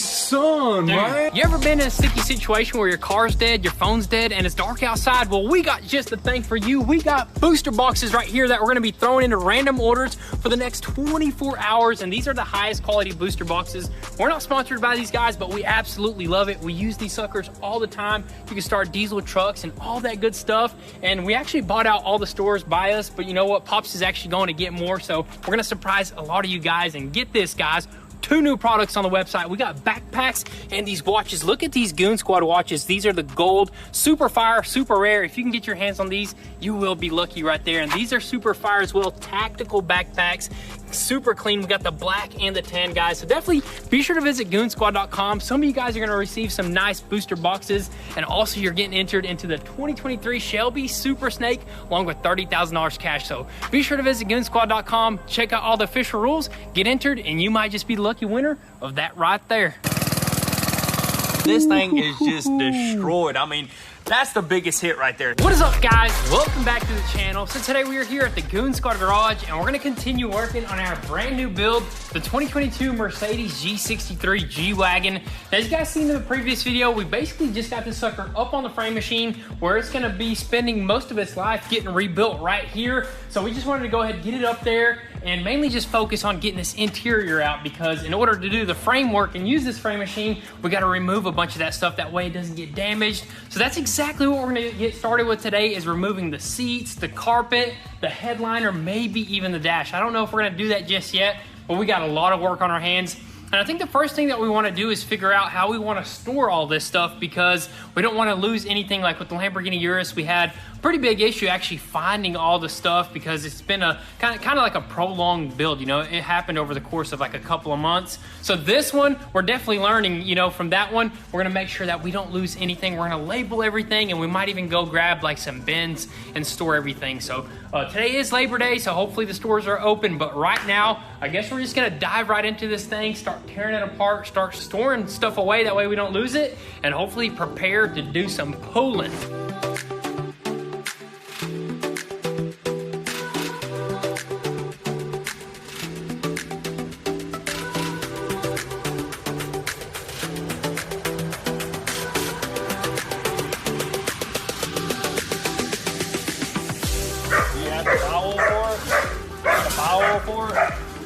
sun, man. You ever been in a sticky situation where your car's dead, your phone's dead, and it's dark outside? Well, we got just the thing for you. We got booster boxes right here that we're gonna be throwing into random orders for the next 24 hours, and these are the highest quality booster boxes. We're not sponsored by these guys, but we absolutely love it. We use these suckers all the time. You can start diesel trucks and all that good stuff, and we actually bought out all the stores by us, but you know what? Pops is actually going to get more, so we're gonna surprise a lot of you guys. And get this, guys, 2 new products on the website. We got backpacks and these watches. Look at these Goon Squad watches. These are the gold, super fire, super rare. If you can get your hands on these, you will be lucky right there. And these are super fire as well, tactical backpacks. Super clean. We got the black and the tan, guys. So definitely be sure to visit GOONZQUAD.com. Some of you guys are going to receive some nice booster boxes, and also you're getting entered into the 2023 Shelby Super Snake along with $30,000 cash. So be sure to visit GOONZQUAD.com, check out all the official rules, get entered, and you might just be the lucky winner of that right there. This thing is just destroyed. I mean, that's the biggest hit right there. What is up, guys? Welcome back to the channel. So today we are here at the Goon Squad garage, and we're gonna continue working on our brand new build, the 2022 Mercedes G63 G-Wagon. As you guys seen in the previous video, we basically just got this sucker up on the frame machine where it's gonna be spending most of its life getting rebuilt right here. So we just wanted to go ahead and get it up there and mainly just focus on getting this interior out, because in order to do the framework and use this frame machine, we got to remove a bunch of that stuff, that way it doesn't get damaged. So that's exactly what we're going to get started with today, is removing the seats, the carpet, the headliner, maybe even the dash. I don't know if we're going to do that just yet, but we got a lot of work on our hands. And I think the first thing that we want to do is figure out how we want to store all this stuff, because we don't want to lose anything. Like with the Lamborghini Urus, we had a pretty big issue actually finding all the stuff, because it's been a kind of like a prolonged build. You know, it happened over the course of like a couple of months. So this one, we're definitely learning, you know, from that one. We're going to make sure that we don't lose anything. We're going to label everything, and we might even go grab like some bins and store everything. So today is Labor Day, so hopefully the stores are open. But right now, I guess we're just going to dive right into this thing, start tearing it apart, start storing stuff away, that way we don't lose it, and hopefully prepare to do some pulling.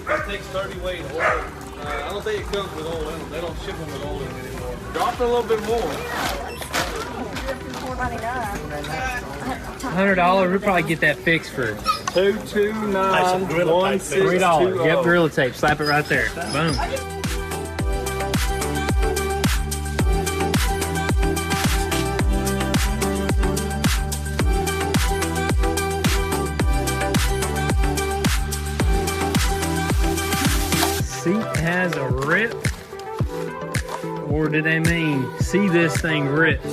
It takes 30 weight oil. I don't think it comes with oil in them. They don't ship them with oil in them anymore. Drop it a little bit more. $100, we'll probably get that fixed for $229. $3. Yep, Gorilla Tape. Slap it right there. Boom. Seat has a rip, or do they mean see this thing ripped?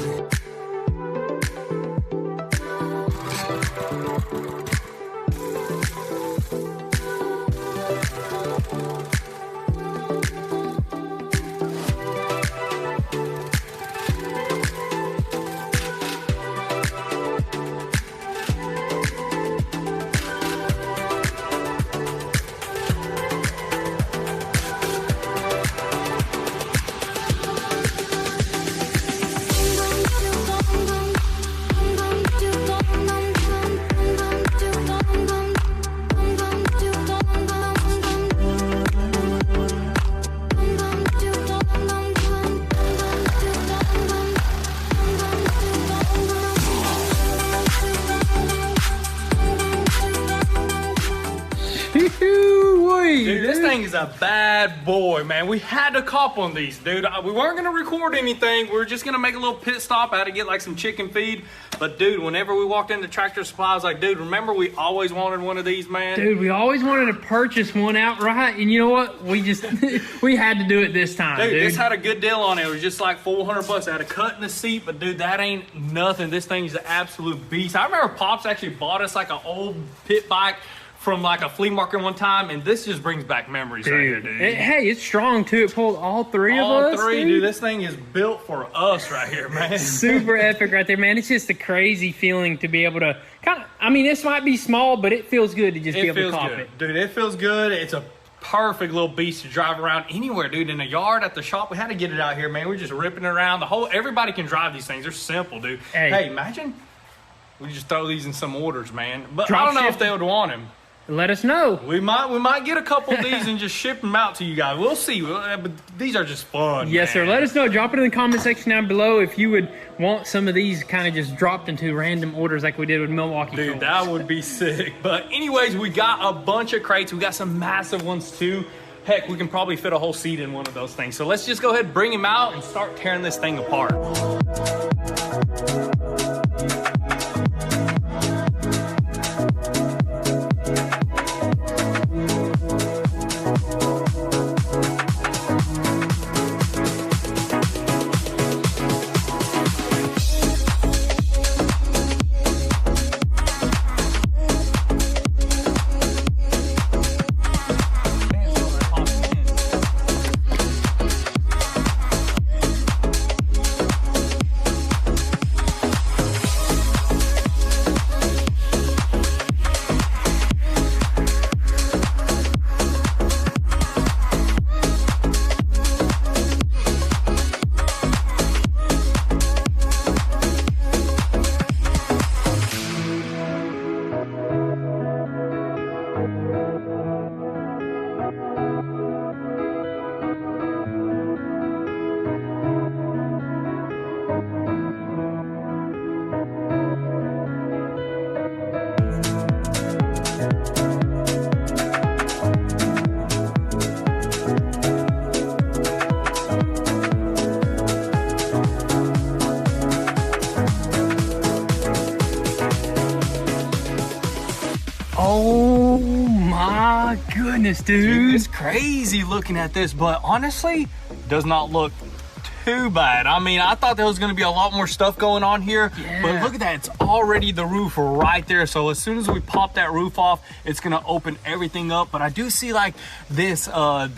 Dude, this thing is a bad boy, man. We had to cop on these, dude. We weren't gonna record anything. We were just gonna make a little pit stop. I had to get like some chicken feed. But dude, whenever we walked into Tractor Supply, I was like, dude, remember we always wanted one of these, man? Dude, we always wanted to purchase one outright, and you know what? We just, we had to do it this time, dude. This had a good deal on it. It was just like $400. I had a cut in the seat, but dude, that ain't nothing. This thing's an absolute beast. I remember Pops actually bought us like an old pit bike from like a flea market one time, and this just brings back memories right here, dude. Hey, it's strong too. It pulled all three of us. All three, dude. This thing is built for us right here, man. Super epic right there, man. It's just a crazy feeling to be able to kind of, I mean, this might be small, but it feels good to just be able to cop it. Dude, it feels good. It's a perfect little beast to drive around anywhere, dude. In the yard, at the shop, we had to get it out here, man. We're just ripping it around. Everybody can drive these things. They're simple, dude. Hey, imagine we just throw these in some orders, man. But I don't know if they would want them. Let us know. We might get a couple of these and just ship them out to you guys. We'll see. But these are just fun. Yes, man. sir. Let us know. Drop it in the comment section down below if you would want some of these kind of just dropped into random orders like we did with Milwaukee. Dude, that would be sick. But anyways, we got a bunch of crates. We got some massive ones too. Heck, we can probably fit a whole seat in one of those things. So let's just go ahead and bring them out and start tearing this thing apart. Oh my goodness, dude. It's crazy looking at this, but honestly, does not look too bad. I mean, I thought there was going to be a lot more stuff going on here, but look at that. It's already the roof right there. So as soon as we pop that roof off, it's going to open everything up. But I do see like this, the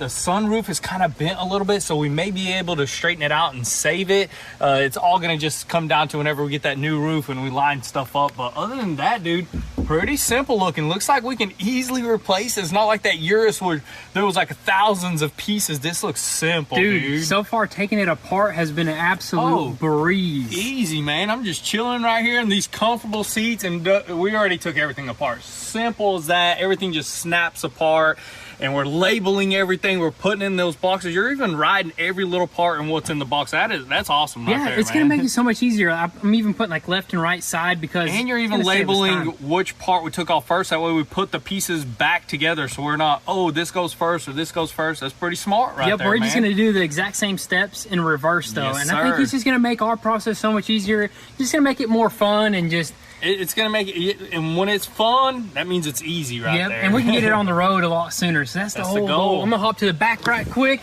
sunroof is kind of bent a little bit, so we may be able to straighten it out and save it. It's all going to just come down to whenever we get that new roof and we line stuff up. But other than that, dude, pretty simple looking. Looks like we can easily replace it. It's not like that Urus where there was like thousands of pieces. This looks simple, dude. So far taking it apart has been an absolute breeze. Easy, man. I'm just chilling right here in these comfortable seats, and we already took everything apart. Simple as that. Everything just snaps apart, and we're labeling everything. We're putting in those boxes. You're even riding every little part and what's in the box. That's awesome right there, it's man. gonna make it so much easier. I'm even putting like left and right side because, and you're even labeling which part we took off first. That way we put the pieces back together, so we're not, oh, this goes first or this goes first. That's pretty smart right there, we're just gonna do the exact same steps in reverse though. Yes, and sir. I think it's just gonna make our process so much easier. Just gonna make it more fun and just it's gonna make it, and when it's fun, that means it's easy right there. And we can get it on the road a lot sooner. So that's the whole goal. I'm gonna hop to the back right quick,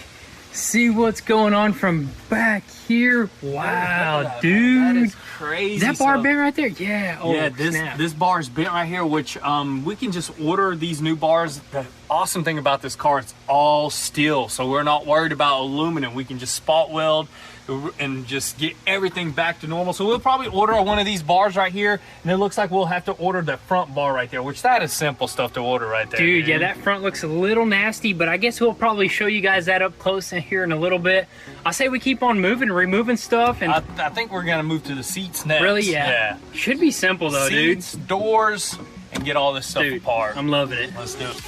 see what's going on from back here. Wow, dude, that is crazy. Is that bar bent right there? Yeah. Oh, yeah, this bar is bent right here, which we can just order these new bars. The awesome thing about this car, it's all steel, so we're not worried about aluminum. We can just spot weld and just get everything back to normal. So we'll probably order one of these bars right here, and it looks like we'll have to order the front bar right there, which that is simple stuff to order right there. Dude, yeah, that front looks a little nasty, but I guess we'll probably show you guys that up close in here in a little bit. I say we keep on moving, removing stuff, and I think we're gonna move to the seats next. Really? Yeah. Should be simple though, seats, dude. Doors, and get all this stuff apart. I'm loving it. Let's do it.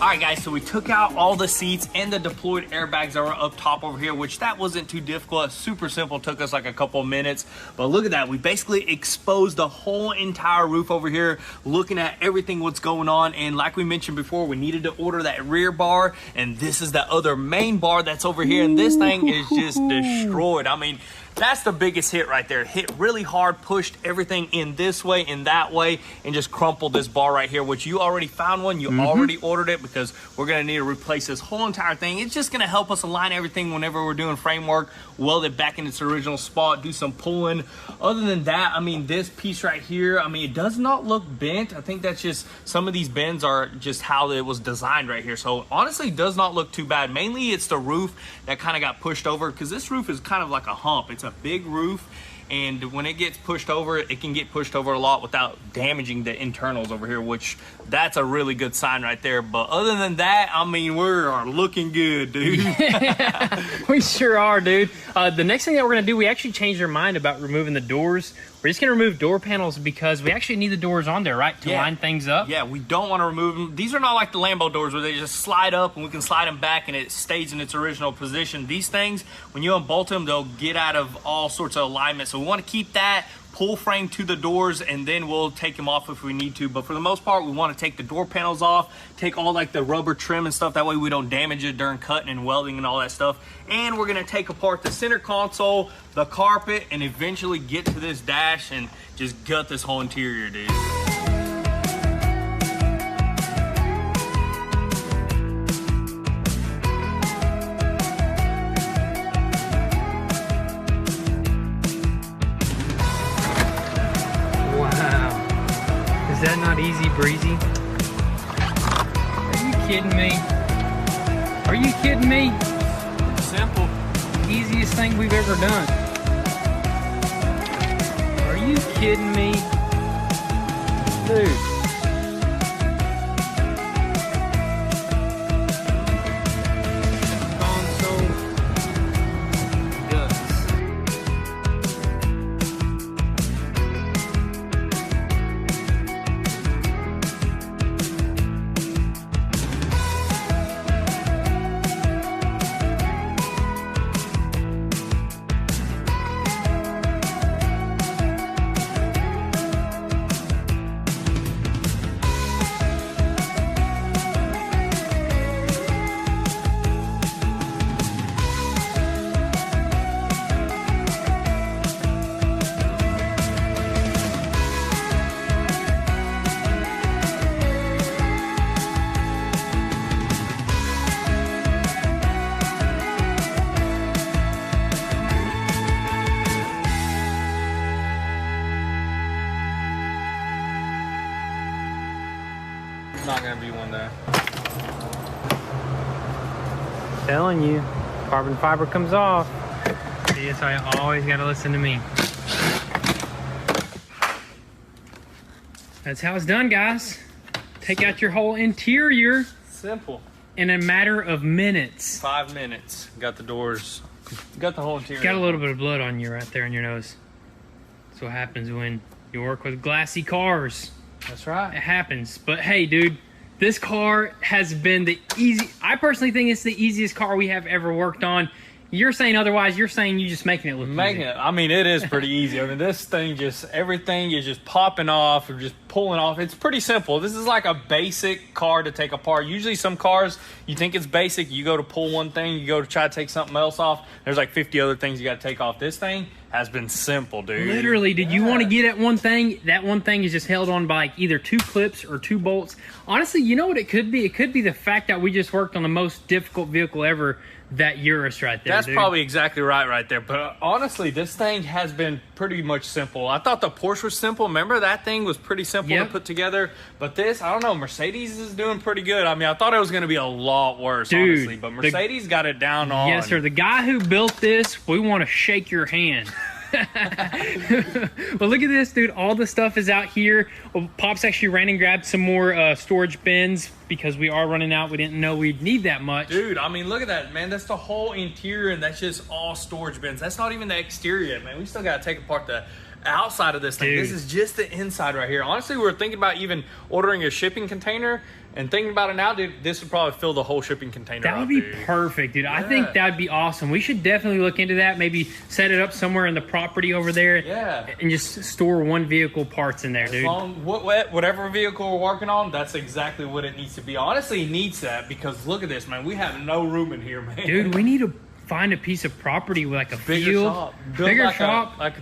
All right, guys, so we took out all the seats and the deployed airbags that were up top over here, which that wasn't too difficult. Super simple, took us like a couple of minutes. But look at that, we basically exposed the whole entire roof over here, looking at everything what's going on. And like we mentioned before, we needed to order that rear bar, and this is the other main bar that's over here, and this thing is just destroyed. I mean, that's the biggest hit right there. Hit really hard, pushed everything in this way and that way, and just crumpled this bar right here, which you already found one. You already ordered it, because we're gonna need to replace this whole entire thing. It's just gonna help us align everything whenever we're doing framework, weld it back in its original spot, do some pulling. Other than that, I mean, this piece right here, I mean, it does not look bent. I think that's just, some of these bends are just how it was designed right here. So honestly, does not look too bad. Mainly it's the roof that kind of got pushed over, because this roof is kind of like a hump. It's a big roof, and when it gets pushed over, it can get pushed over a lot without damaging the internals over here, which that's a really good sign right there. But other than that, I mean, we are looking good, dude. We sure are, dude. The next thing that we're gonna do, we actually changed our mind about removing the doors. We're just gonna remove door panels because we actually need the doors on there, right, to line things up. Yeah, we don't want to remove them. These are not like the Lambo doors where they just slide up and we can slide them back and it stays in its original position. These things, when you unbolt them, they'll get out of all sorts of alignment. So we want to keep that pull frame to the doors, and then we'll take them off if we need to. But for the most part, we want to take the door panels off, take all like the rubber trim and stuff. That way we don't damage it during cutting and welding and all that stuff. And we're going to take apart the center console, the carpet, and eventually get to this dash and just gut this whole interior, dude. Is that not easy breezy? Are you kidding me? Are you kidding me? Simple. Easiest thing we've ever done. Are you kidding me? Dude. Not gonna be one there. Telling you, carbon fiber comes off. See, that's why you always gotta listen to me. That's how it's done, guys. Take out your whole interior Simple. in a matter of minutes. 5 minutes. Got the doors. Got the whole interior. Got a little bit of blood on you right there in your nose. That's what happens when you work with glassy cars. That's right. It happens. But hey, dude, this car has been the I personally think it's the easiest car we have ever worked on. You're saying otherwise. You're saying you just making it look easy. I mean, it is pretty easy. I mean, this thing just, everything is just popping off or just pulling off. It's pretty simple. This is like a basic car to take apart. Usually some cars, you think it's basic. You go to pull one thing, you go to try to take something else off. There's like 50 other things you got to take off. This thing has been simple, dude. Literally, did you want to get at one thing? That one thing is just held on by like either 2 clips or 2 bolts. Honestly, you know what it could be? It could be the fact that we just worked on the most difficult vehicle ever, that Urus right there. That's probably exactly right there. But honestly, this thing has been pretty much simple. I thought the Porsche was simple. Remember, that thing was pretty simple to put together. But this, I don't know, Mercedes is doing pretty good. I mean, I thought it was going to be a lot worse, honestly. But Mercedes got it down on. Yes, sir. The guy who built this, we want to shake your hand. Well, look at this, dude. All the stuff is out here. Well, Pops actually ran and grabbed some more storage bins because we are running out. We didn't know we'd need that much. Dude, I mean, look at that, man. That's the whole interior, and that's just all storage bins. That's not even the exterior, man. We still got to take apart the outside of this thing. Dude. This is just the inside right here. Honestly, we were thinking about even ordering a shipping container And thinking about it now, dude, this would probably fill the whole shipping container. That would be perfect, dude. I think that would be awesome. We should definitely look into that. Maybe set it up somewhere in the property over there. Yeah. And just store one vehicle parts in there, dude. Whatever vehicle we're working on, that's exactly what it needs to be. Honestly, it needs that because look at this, man. We have no room in here, man. Dude, we need to find a piece of property with like a bigger field. shop. Bigger shop. Like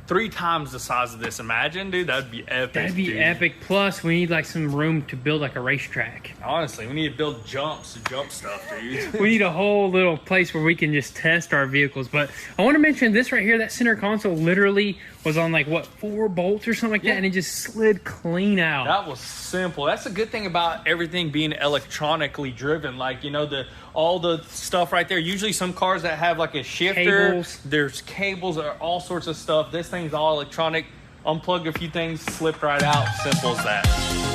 3 times the size of this. Imagine, dude, that'd be epic. That'd be epic. Plus, we need like some room to build like a racetrack. Honestly, we need to build jump stuff, dude. We need a whole little place where we can just test our vehicles. But I want to mention this right here. That center console literally was on like what, 4 bolts or something like that, and it just slid clean out. That was simple. That's the good thing about everything being electronically driven. Like, you know, all the stuff right there. Usually some cars that have like a shifter, there's cables or all sorts of stuff. This thing's all electronic. Unplugged a few things, slipped right out. Simple as that.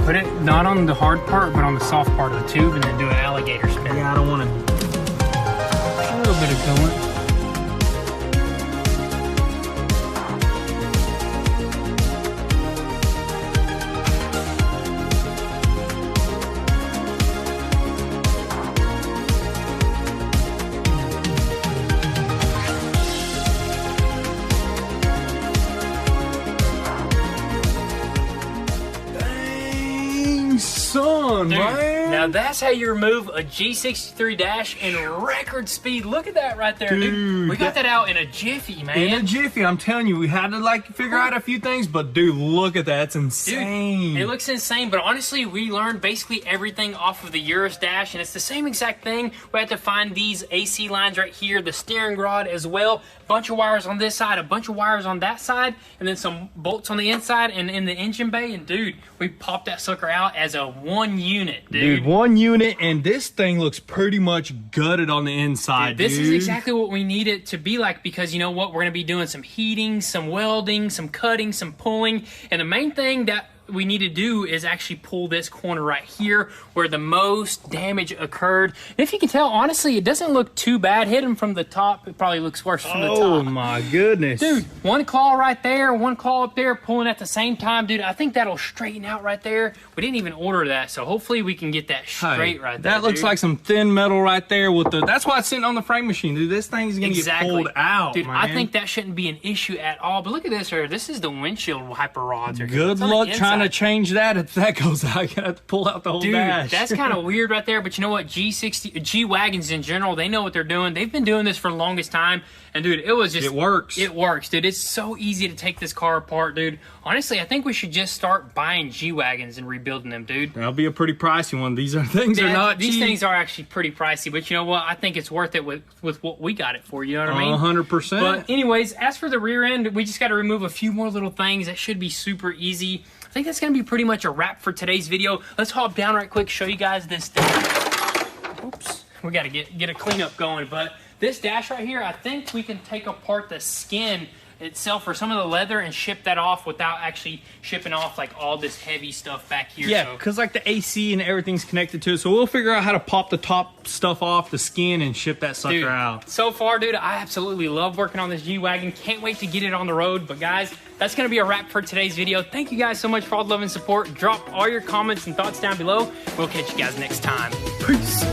Put it not on the hard part, but on the soft part of the tube, and then do an alligator spin. Yeah, I don't want to. A little bit of coolant. Son, Dude, man. now that's how you remove a G63 dash in record speed. Look at that right there, dude. We got that out in a jiffy, man. In a jiffy, I'm telling you, we had to like figure out a few things, but dude, look at that. It's insane. Dude, it looks insane, but honestly, we learned basically everything off of the Urus dash, and it's the same exact thing. We had to find these AC lines right here, the steering rod as well, a bunch of wires on this side, a bunch of wires on that side, and then some bolts on the inside and in the engine bay, and dude, we popped that sucker out as a 1 unit, dude. Dude, 1 unit, and this thing looks pretty much gutted on the inside, dude. This is exactly what we need it to be like, because you know what? We're going to be doing some heating, some welding, some cutting, some pulling, and the main thing that we need to do is actually pull this corner right here where the most damage occurred. And if you can tell, honestly, it doesn't look too bad. Hidden from the top, it probably looks worse from the top. Oh my goodness. Dude, one claw right there, one claw up there, pulling at the same time. Dude, I think that'll straighten out right there. We didn't even order that, so hopefully we can get that straight right there. That looks like some thin metal right there with the, that's why it's sitting on the frame machine, dude. This thing's gonna get pulled out, dude, man. I think that shouldn't be an issue at all. But look at this here. This is the windshield wiper rods. Good luck trying to change that. If that goes out, you're gonna have to pull out the whole dash. That's kind of weird right there, but you know what? G-Wagons in general, they know what they're doing. They've been doing this for the longest time, and dude, it was just... It works. It works, dude. It's so easy to take this car apart, dude. Honestly, I think we should just start buying G-Wagons and rebuilding them, dude. That'll be a pretty pricey one. These things are not cheap. These things are actually pretty pricey, but you know what? I think it's worth it with what we got it for, you know what I mean? 100%. But anyways, as for the rear end, we just got to remove a few more little things. That should be super easy. I think that's going to be pretty much a wrap for today's video. Let's hop down right quick, show you guys this dash. Oops. We got to get a cleanup going. But this dash right here, I think we can take apart the skin itself or some of the leather and ship that off without actually shipping off like all this heavy stuff back here. Yeah, because like the AC and everything's connected to it. So we'll figure out how to pop the top stuff off the skin and ship that sucker out. So far, dude, I absolutely love working on this G-Wagon. Can't wait to get it on the road. But guys, that's going to be a wrap for today's video. Thank you guys so much for all the love and support. Drop all your comments and thoughts down below. We'll catch you guys next time. Peace.